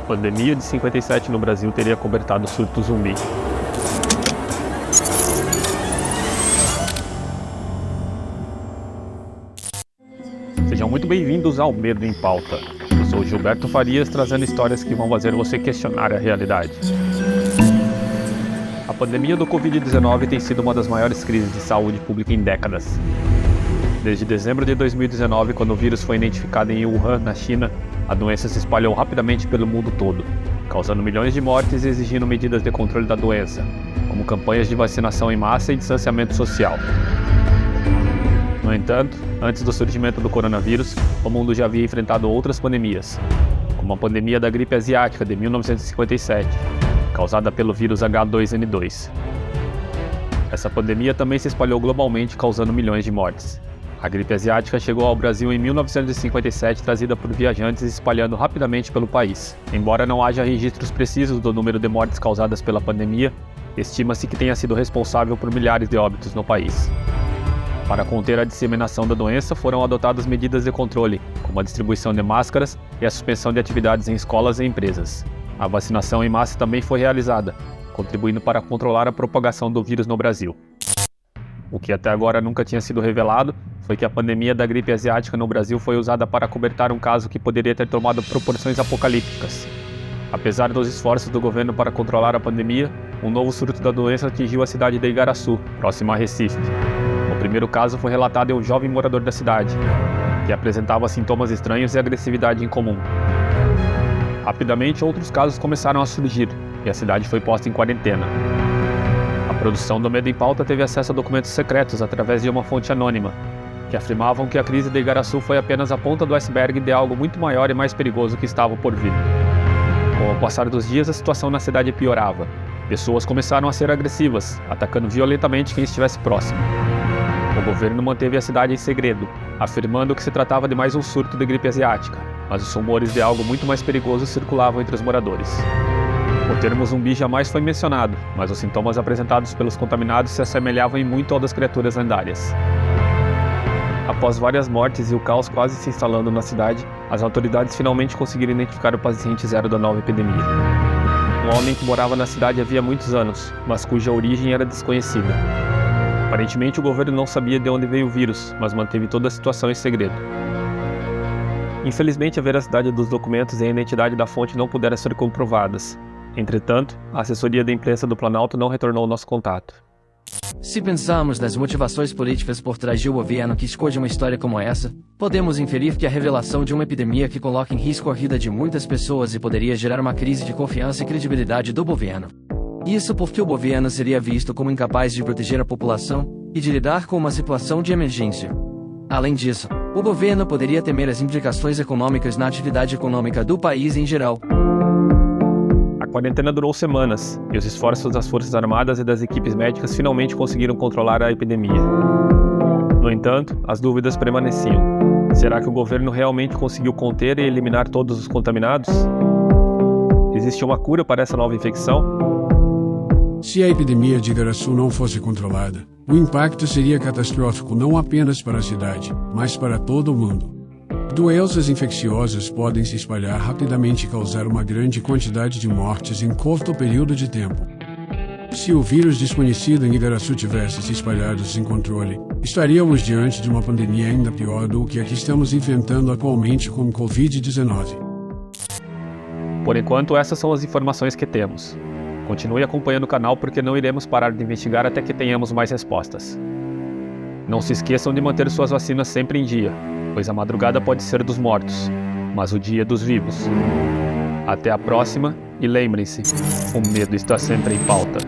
pandemia de 57 no Brasil teria cobertado o surto zumbi. Sejam muito bem-vindos ao Medo em Pauta. Eu sou Gilberto Farias, trazendo histórias que vão fazer você questionar a realidade. A pandemia do Covid-19 tem sido uma das maiores crises de saúde pública em décadas. Desde dezembro de 2019, quando o vírus foi identificado em Wuhan, na China, a doença se espalhou rapidamente pelo mundo todo, causando milhões de mortes e exigindo medidas de controle da doença, como campanhas de vacinação em massa e distanciamento social. No entanto, antes do surgimento do coronavírus, o mundo já havia enfrentado outras pandemias, como a pandemia da gripe asiática de 1957, causada pelo vírus H2N2. Essa pandemia também se espalhou globalmente, causando milhões de mortes. A gripe asiática chegou ao Brasil em 1957, trazida por viajantes e espalhando rapidamente pelo país. Embora não haja registros precisos do número de mortes causadas pela pandemia, estima-se que tenha sido responsável por milhares de óbitos no país. Para conter a disseminação da doença, foram adotadas medidas de controle, como a distribuição de máscaras e a suspensão de atividades em escolas e empresas. A vacinação em massa também foi realizada, contribuindo para controlar a propagação do vírus no Brasil. O que até agora nunca tinha sido revelado foi que a pandemia da gripe asiática no Brasil foi usada para acobertar um caso que poderia ter tomado proporções apocalípticas. Apesar dos esforços do governo para controlar a pandemia, um novo surto da doença atingiu a cidade de Igaraçu, próxima a Recife. O primeiro caso foi relatado em um jovem morador da cidade, que apresentava sintomas estranhos e agressividade incomum. Rapidamente, outros casos começaram a surgir, e a cidade foi posta em quarentena. A produção do Medo em Pauta teve acesso a documentos secretos através de uma fonte anônima, que afirmavam que a crise de Igaraçu foi apenas a ponta do iceberg de algo muito maior e mais perigoso que estava por vir. Com o passar dos dias, a situação na cidade piorava. Pessoas começaram a ser agressivas, atacando violentamente quem estivesse próximo. O governo manteve a cidade em segredo, afirmando que se tratava de mais um surto de gripe asiática, mas os rumores de algo muito mais perigoso circulavam entre os moradores. O termo zumbi jamais foi mencionado, mas os sintomas apresentados pelos contaminados se assemelhavam em muito ao das criaturas lendárias. Após várias mortes e o caos quase se instalando na cidade, as autoridades finalmente conseguiram identificar o paciente zero da nova epidemia. Um homem que morava na cidade havia muitos anos, mas cuja origem era desconhecida. Aparentemente o governo não sabia de onde veio o vírus, mas manteve toda a situação em segredo. Infelizmente a veracidade dos documentos e a identidade da fonte não puderam ser comprovadas. Entretanto, a assessoria da imprensa do Planalto não retornou ao nosso contato. Se pensarmos nas motivações políticas por trás de um governo que escolhe uma história como essa, podemos inferir que a revelação de uma epidemia que coloca em risco a vida de muitas pessoas e poderia gerar uma crise de confiança e credibilidade do governo. Isso porque o governo seria visto como incapaz de proteger a população e de lidar com uma situação de emergência. Além disso, o governo poderia temer as implicações econômicas na atividade econômica do país em geral. A quarentena durou semanas, e os esforços das Forças Armadas e das equipes médicas finalmente conseguiram controlar a epidemia. No entanto, as dúvidas permaneciam. Será que o governo realmente conseguiu conter e eliminar todos os contaminados? Existe uma cura para essa nova infecção? Se a epidemia de Igaraçu não fosse controlada, o impacto seria catastrófico não apenas para a cidade, mas para todo o mundo. Doenças infecciosas podem se espalhar rapidamente e causar uma grande quantidade de mortes em curto período de tempo. Se o vírus desconhecido em Igaraçu tivesse se espalhado sem controle, estaríamos diante de uma pandemia ainda pior do que a que estamos enfrentando atualmente com o Covid-19. Por enquanto, essas são as informações que temos. Continue acompanhando o canal porque não iremos parar de investigar até que tenhamos mais respostas. Não se esqueçam de manter suas vacinas sempre em dia, pois a madrugada pode ser dos mortos, mas o dia é dos vivos. Até a próxima e lembrem-se, o medo está sempre em pauta.